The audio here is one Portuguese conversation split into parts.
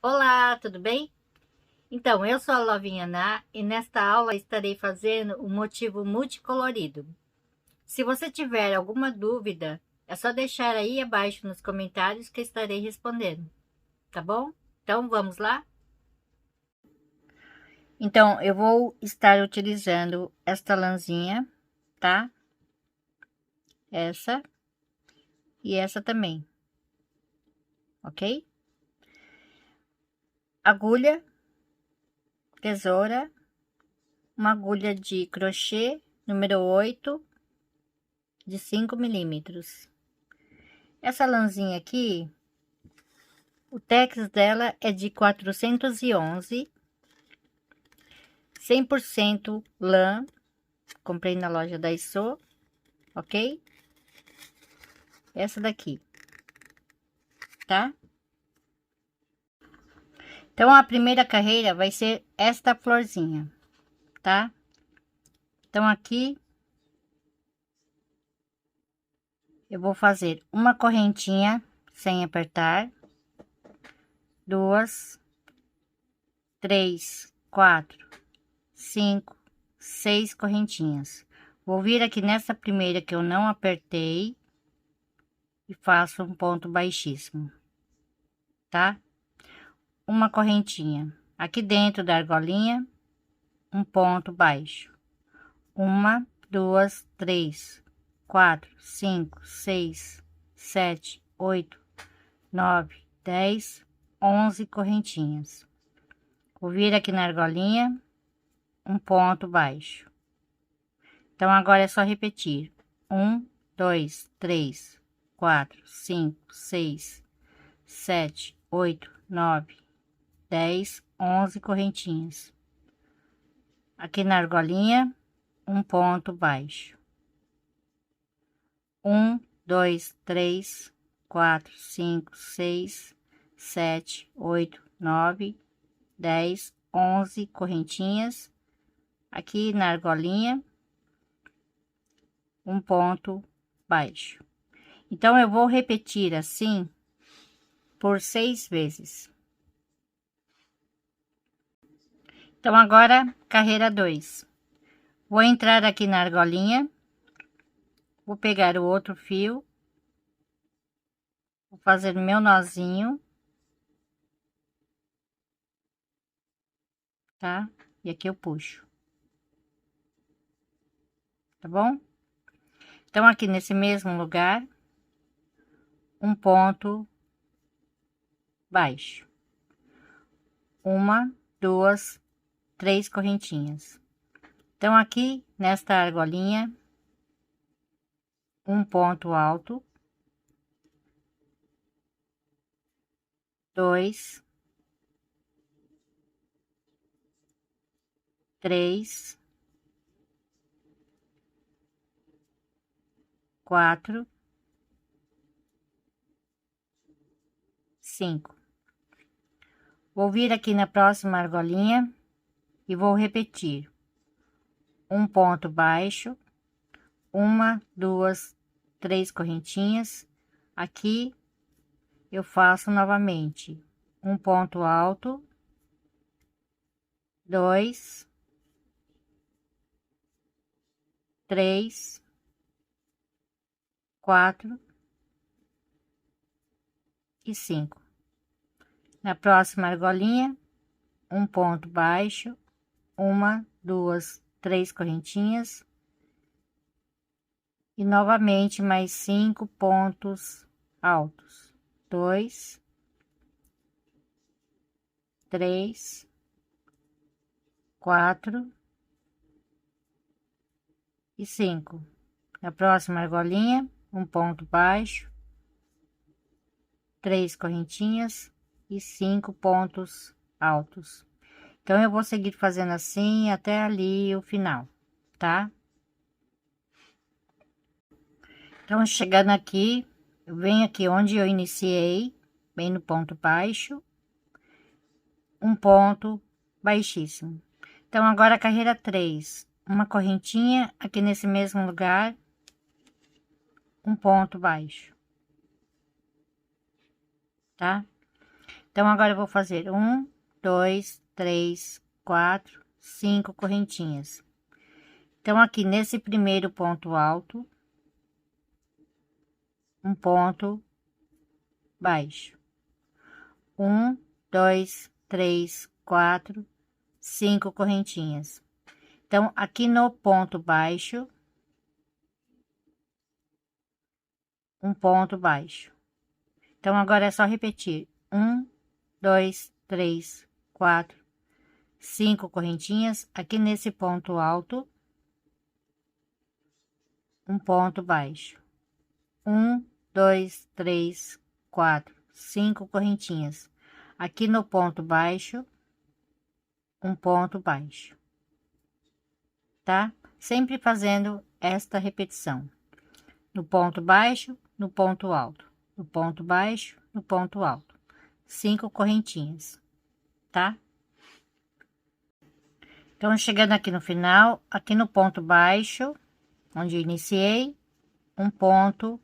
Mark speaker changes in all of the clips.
Speaker 1: Olá, tudo bem? Então, eu sou a Lovinha Ná e nesta aula estarei fazendo o motivo multicolorido. Se você tiver alguma dúvida, é só deixar aí abaixo nos comentários que estarei respondendo, tá bom? Então, vamos lá? Então, eu vou estar utilizando esta lãzinha, tá? Essa e essa também, ok? Agulha, tesoura, uma agulha de crochê número 8 de 5 milímetros. Essa lãzinha aqui, o tex dela é de 411, 100% lã, comprei na loja da Isso, ok? Essa daqui, tá? Então, a primeira carreira vai ser esta florzinha, tá? Então, aqui, eu vou fazer uma correntinha sem apertar, duas, três, quatro, cinco, seis correntinhas. Vou vir aqui nessa primeira que eu não apertei e faço um ponto baixíssimo, tá? Uma correntinha aqui dentro da argolinha, um ponto baixo. Uma, duas, três, quatro, cinco, seis, sete, oito, nove, 10, 11 correntinhas. Vou vir aqui na argolinha, um ponto baixo. Então, agora é só repetir. Um, dois, três, quatro, cinco, seis, sete, oito, 9, 10, 11 correntinhas. Aqui na argolinha, um ponto baixo. Um, dois, três, quatro, cinco, seis, sete, oito, 9, 10, 11 correntinhas. Aqui na argolinha, um ponto baixo. Então, eu vou repetir assim por 6 vezes. Então, agora, carreira 2. Vou entrar aqui na argolinha, vou pegar o outro fio, vou fazer meu nozinho, tá? E aqui eu puxo, tá bom? Então, aqui nesse mesmo lugar, um ponto baixo. Uma, duas, três correntinhas. Então, aqui nesta argolinha, um ponto alto, dois, três, quatro, cinco. Vou vir aqui na próxima argolinha e vou repetir um ponto baixo, uma, duas, três correntinhas. Aqui eu faço novamente um ponto alto, dois, três, quatro e cinco. Na próxima argolinha, um ponto baixo, uma, duas, três correntinhas e novamente mais 5 pontos altos, dois, três, quatro e 5. Na próxima argolinha, um ponto baixo, três correntinhas e 5 pontos altos. Então, eu vou seguir fazendo assim até ali o final, tá? Então, chegando aqui, eu venho aqui onde eu iniciei, bem no ponto baixo, um ponto baixíssimo. Então, agora a carreira 3, uma correntinha aqui nesse mesmo lugar, um ponto baixo, tá? Então, agora eu vou fazer 1, 2, 3, 4, 5 correntinhas. Então, aqui nesse primeiro ponto alto, um ponto baixo. 1, 2, 3, 4, 5 correntinhas. Então, aqui no ponto baixo, um ponto baixo. Então, agora é só repetir: 1, 2, 3, 4, 5 correntinhas. Aqui nesse ponto alto, um ponto baixo. 1, 2, 3, 4, 5 correntinhas. Aqui no ponto baixo, um ponto baixo, tá? Sempre fazendo esta repetição: no ponto baixo, no ponto alto, no ponto baixo, no ponto alto, 5 correntinhas, tá? Então, chegando aqui no final, aqui no ponto baixo, onde eu iniciei, um ponto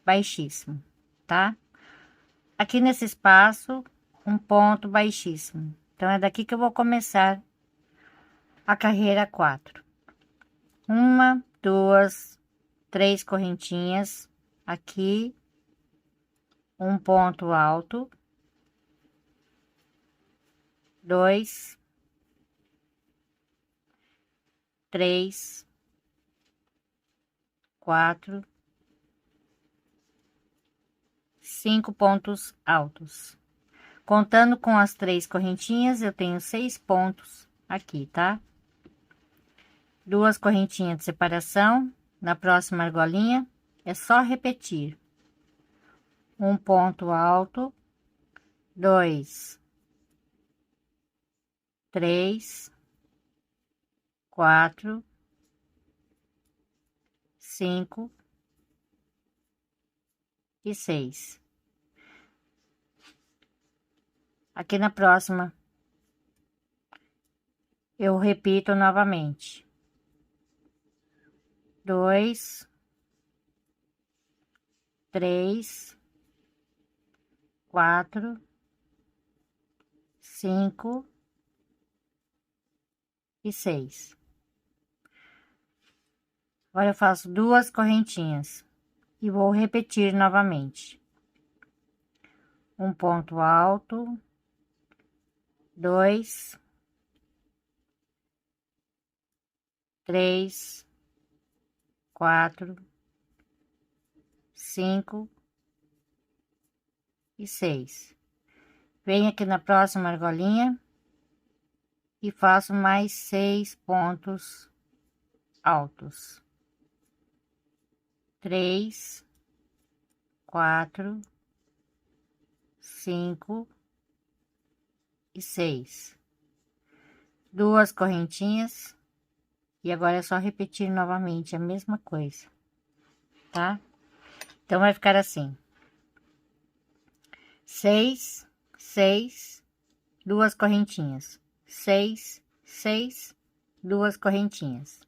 Speaker 1: baixíssimo, tá? Aqui nesse espaço, um ponto baixíssimo. Então, é daqui que eu vou começar a carreira 4. 1, 2, 3 correntinhas aqui, um ponto alto, 2, 3, 4, 5 pontos altos. Contando com as 3 correntinhas, eu tenho 6 pontos aqui, tá? 2 correntinhas de separação. Na próxima argolinha, é só repetir: um ponto alto, 2, 3, 4, 5 e 6. Aqui na próxima, eu repito novamente: 2, 3, 4, 5 e 6. Agora eu faço 2 correntinhas e vou repetir novamente: um ponto alto, 2, 3, 4, 5 e 6. Venho aqui na próxima argolinha e faço mais 6 pontos altos: 3, 4, 5 e 6. 2 correntinhas e agora é só repetir novamente a mesma coisa, tá? Então, vai ficar assim: 6, 6, 2 correntinhas, 6, 6, 2 correntinhas.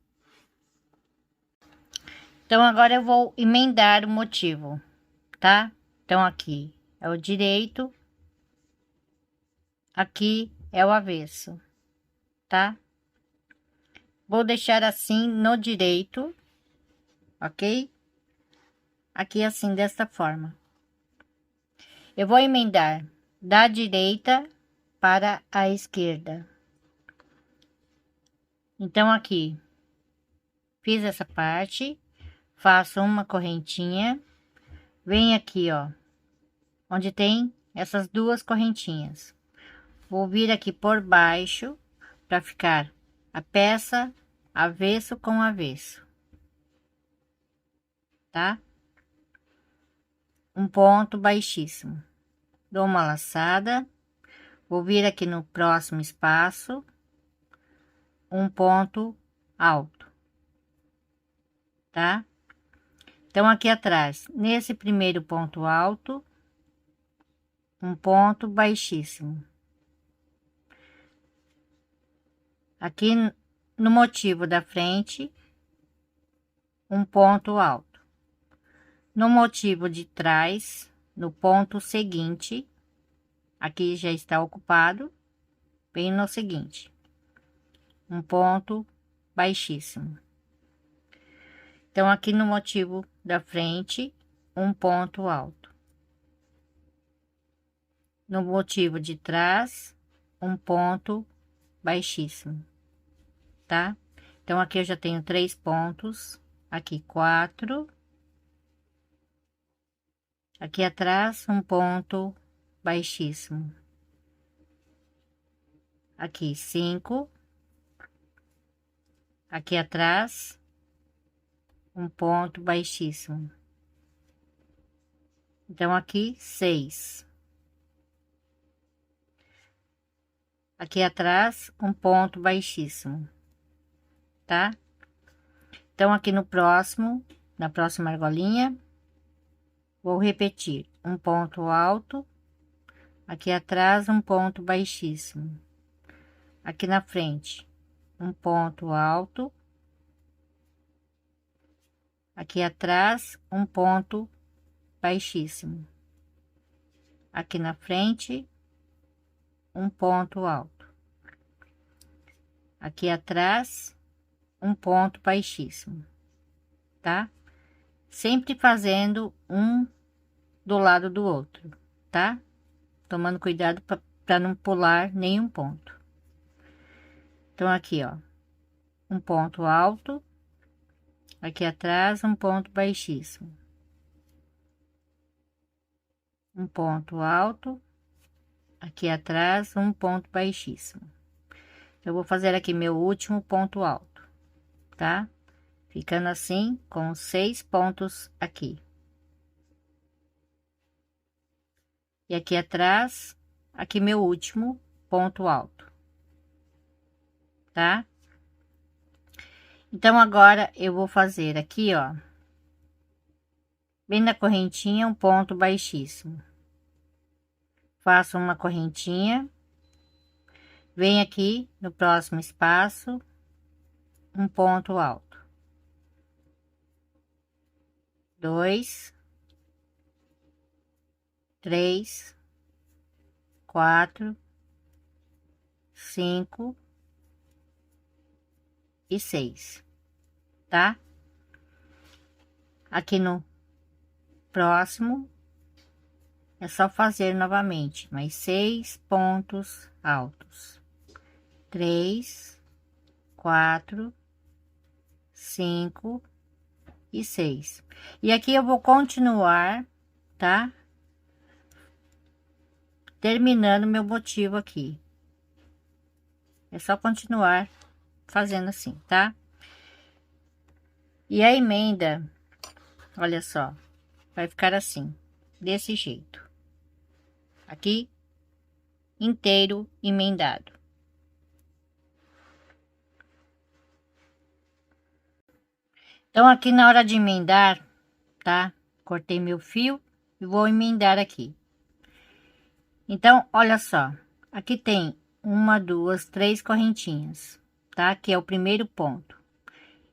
Speaker 1: Então, agora eu vou emendar o motivo, tá? Então, aqui é o direito, aqui é o avesso, tá? Vou deixar assim no direito, ok? Aqui assim, desta forma. Eu vou emendar da direita para a esquerda. Então, aqui, fiz essa parte, faço uma correntinha, venho aqui, ó, onde tem essas 2 correntinhas. Vou vir aqui por baixo para ficar a peça avesso com avesso, tá? Um ponto baixíssimo. Dou uma laçada, vou vir aqui no próximo espaço, um ponto alto, tá? Então, aqui atrás, nesse primeiro ponto alto, um ponto baixíssimo. Aqui no motivo da frente, um ponto alto. No motivo de trás, no ponto seguinte, aqui já está ocupado, vem no seguinte, um ponto baixíssimo. Então, aqui no motivo da frente, um ponto alto. No motivo de trás, um ponto baixíssimo, tá? Então, aqui eu já tenho 3 pontos, aqui 4. Aqui atrás, um ponto baixíssimo. Aqui 5. Aqui atrás, um ponto baixíssimo. Então, aqui 6. Aqui atrás, um ponto baixíssimo, tá? Então, aqui no próximo, na próxima argolinha, vou repetir um ponto alto, aqui atrás, um ponto baixíssimo. Aqui na frente, um ponto alto, aqui atrás, um ponto baixíssimo. Aqui na frente, um ponto alto. Aqui atrás, um ponto baixíssimo, tá? Sempre fazendo um do lado do outro, tá? Tomando cuidado para não pular nenhum ponto. Então, aqui, ó, um ponto alto, aqui atrás, um ponto baixíssimo. Um ponto alto, aqui atrás, um ponto baixíssimo. Eu vou fazer aqui meu último ponto alto, tá? Ficando assim, com 6 pontos aqui. E aqui atrás, aqui meu último ponto alto, tá? Então, agora eu vou fazer aqui, ó, bem na correntinha, um ponto baixíssimo. Faço uma correntinha, venho aqui no próximo espaço, um ponto alto. 2, 3, 4, 5 e 6, tá? Aqui no próximo, é só fazer novamente, mais 6 pontos altos. 3, 4, 5 e 6. E aqui eu vou continuar, tá? Terminando meu motivo aqui. É só continuar fazendo assim, tá? E a emenda, olha só, vai ficar assim, desse jeito. Aqui, inteiro emendado. Então, aqui na hora de emendar, tá? Cortei meu fio e vou emendar aqui. Então, olha só, aqui tem 1, 2, 3 correntinhas, tá? Que é o primeiro ponto.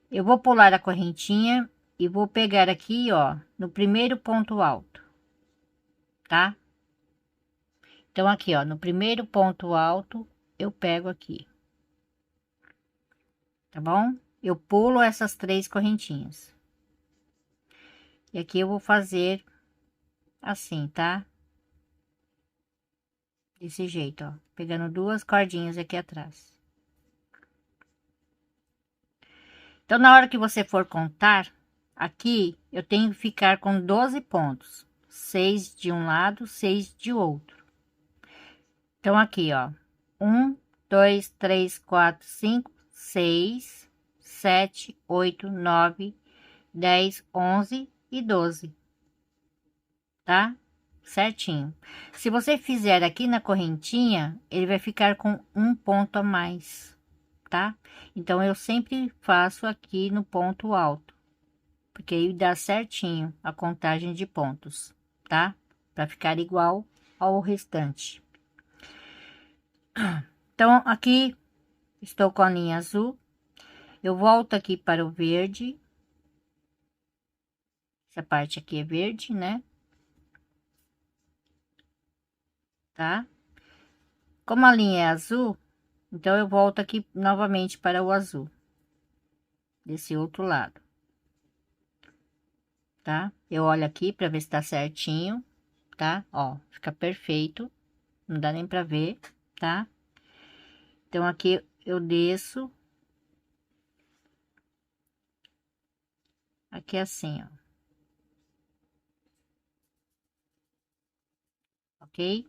Speaker 1: Eu vou pular a correntinha e vou pegar aqui, ó, no primeiro ponto alto, tá? Então, aqui, ó, no primeiro ponto alto, eu pego aqui, tá bom? Eu pulo essas 3 correntinhas. E aqui eu vou fazer assim, tá? Desse jeito, ó, pegando 2 cordinhas aqui atrás. Então, na hora que você for contar, aqui eu tenho que ficar com 12 pontos, 6 de um lado, 6 de outro. Então, aqui, ó, 1, 2, 3, 4, 5, 6, 7, 8, 9, 10, 11 e 12, tá? Certinho. Se você fizer aqui na correntinha, ele vai ficar com um ponto a mais, tá? Então, eu sempre faço aqui no ponto alto, porque aí dá certinho a contagem de pontos, tá? Para ficar igual ao restante. Então, aqui estou com a linha azul, eu volto aqui para o verde. Essa parte aqui é verde, né? Tá? Como a linha é azul, então eu volto aqui novamente para o azul. Desse outro lado. Tá? Eu olho aqui para ver se tá certinho, tá? Ó, fica perfeito. Não dá nem para ver, tá? Então, aqui eu desço. Aqui assim, ó. Ok?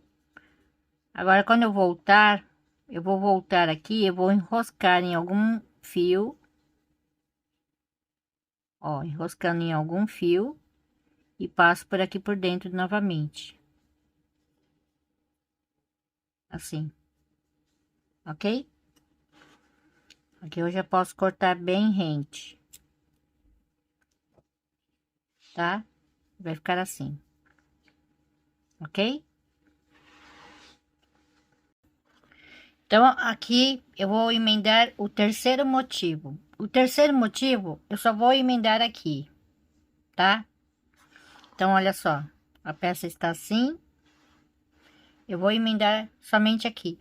Speaker 1: Agora, quando eu vou voltar aqui, eu vou enroscar em algum fio. Ó, enroscando em algum fio. E passo por aqui por dentro novamente. Assim. Ok? Aqui eu já posso cortar bem rente. Tá? Vai ficar assim. Ok? Então, aqui eu vou emendar o terceiro motivo. O terceiro motivo, eu só vou emendar aqui, tá? Então, olha só. A peça está assim. Eu vou emendar somente aqui.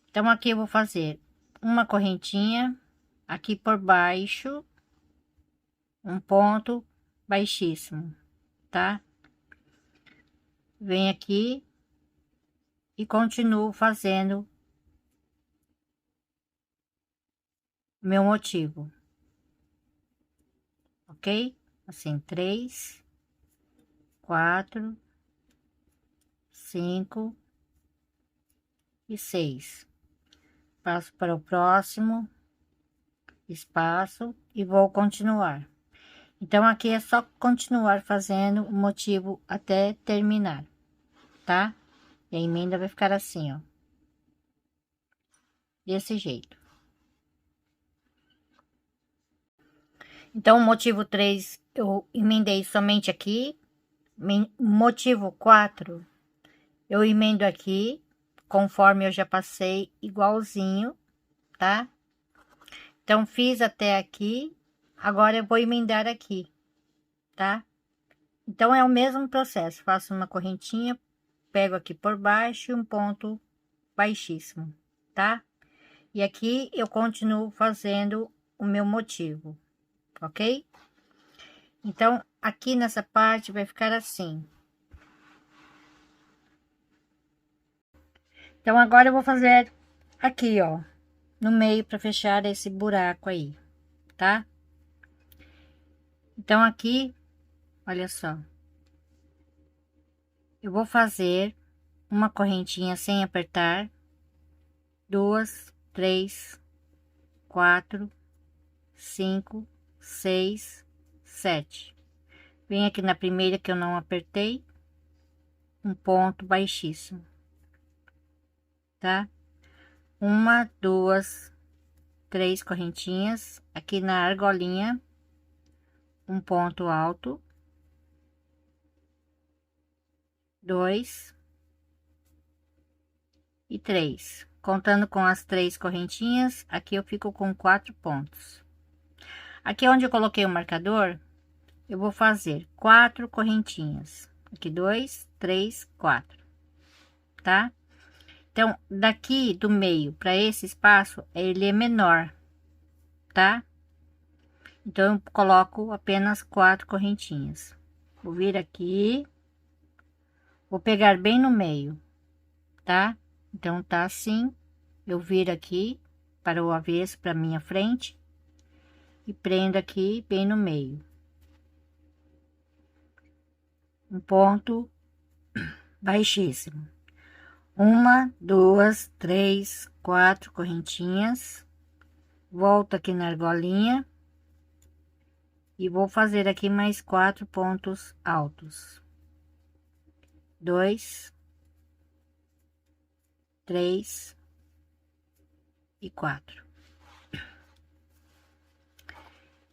Speaker 1: Então, aqui eu vou fazer uma correntinha. Aqui por baixo. Um ponto baixíssimo, tá? Venho aqui. E continuo fazendo meu motivo. Ok? Assim, 3, 4, 5 e 6. Passo para o próximo espaço e vou continuar. Então, aqui é só continuar fazendo o motivo até terminar, tá? E a emenda vai ficar assim, ó. Desse jeito. Então, o motivo 3 eu emendei somente aqui. Motivo 4 eu emendo aqui, conforme eu já passei igualzinho, tá? Então, fiz até aqui, agora eu vou emendar aqui, tá? Então, é o mesmo processo, faço uma correntinha, pego aqui por baixo e um ponto baixíssimo, tá? E aqui eu continuo fazendo o meu motivo, ok? Então, aqui nessa parte vai ficar assim. Então, agora eu vou fazer aqui, ó, no meio para fechar esse buraco aí, tá? Então, aqui, olha só. Eu vou fazer uma correntinha sem apertar. 2, 3, 4, 5, 6, 7. Vem aqui na primeira que eu não apertei. Um ponto baixíssimo. Tá? Uma, duas, três correntinhas. Aqui na argolinha. Um ponto alto. 2 e 3. Contando com as 3 correntinhas, aqui eu fico com 4 pontos. Aqui onde eu coloquei o marcador, eu vou fazer 4 correntinhas. Aqui 2, 3, 4, tá? Então, daqui do meio para esse espaço, ele é menor, tá? Então, eu coloco apenas 4 correntinhas. Vou vir aqui, vou pegar bem no meio, tá? Então, tá assim, eu viro aqui para o avesso, para minha frente, e prendo aqui bem no meio. Um ponto baixíssimo. Uma, duas, três, 4 correntinhas. Volto aqui na argolinha. E vou fazer aqui mais 4 pontos altos. 2, 3 e 4.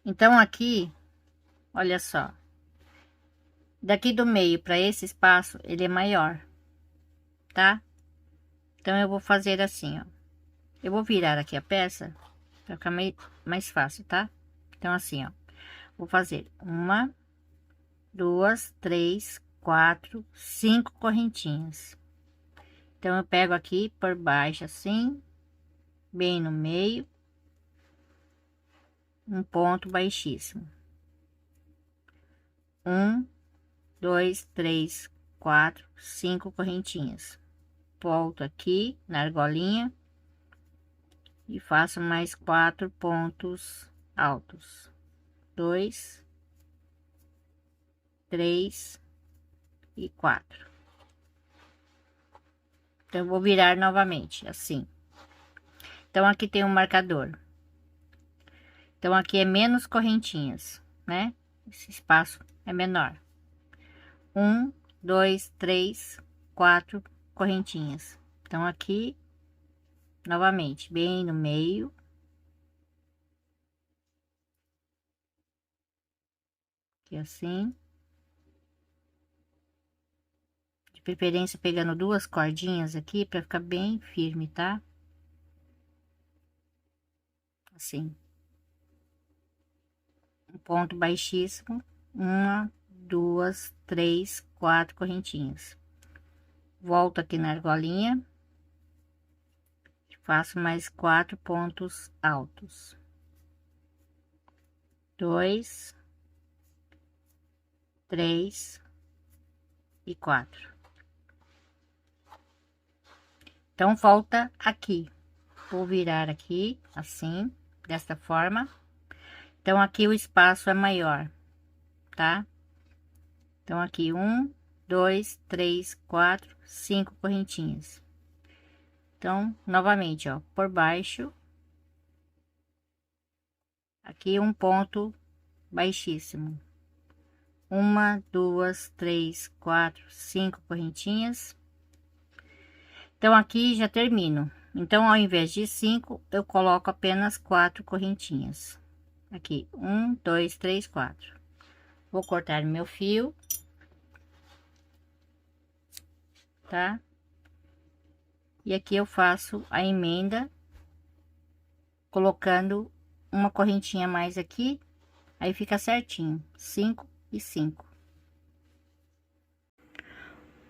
Speaker 1: Então, aqui, olha só. Daqui do meio para esse espaço, ele é maior, tá? Então, eu vou fazer assim, ó. Eu vou virar aqui a peça para ficar mais fácil, tá? Então, assim, ó. Vou fazer uma, duas, três, 4, 5 correntinhas. Então, eu pego aqui por baixo assim, bem no meio, um ponto baixíssimo. 1, 2, 3, 4, 5 correntinhas. Volto aqui na argolinha e faço mais 4 pontos altos. 2, 3 e 4. Então, eu vou virar novamente, assim. Então, aqui tem um marcador. Então, aqui é menos correntinhas, né? Esse espaço é menor. 1, 2, 3, 4 correntinhas. Então, aqui, novamente, bem no meio. Aqui assim. De preferência, pegando duas cordinhas aqui, para ficar bem firme, tá? Assim. Um ponto baixíssimo. 1, 2, 3, 4 correntinhas. Volto aqui na argolinha. Faço mais 4 pontos altos. 2, 3 e 4. Então, volta aqui. Vou virar aqui, assim, desta forma. Então, aqui o espaço é maior, tá? Então, aqui 1, 2, 3, 4, 5 correntinhas. Então, novamente, ó, por baixo. Aqui um ponto baixíssimo. 1, 2, 3, 4, 5 correntinhas. Então, aqui já termino. Então, ao invés de 5, eu coloco apenas 4 correntinhas. Aqui, 1, 2, 3, 4. Vou cortar meu fio, tá? E aqui eu faço a emenda, colocando uma correntinha a mais aqui, aí fica certinho, 5 e 5.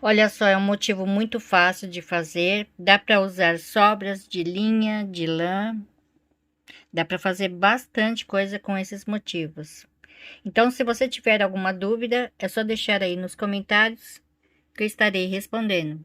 Speaker 1: Olha só, é um motivo muito fácil de fazer, dá para usar sobras de linha, de lã, dá para fazer bastante coisa com esses motivos. Então, se você tiver alguma dúvida, é só deixar aí nos comentários que eu estarei respondendo.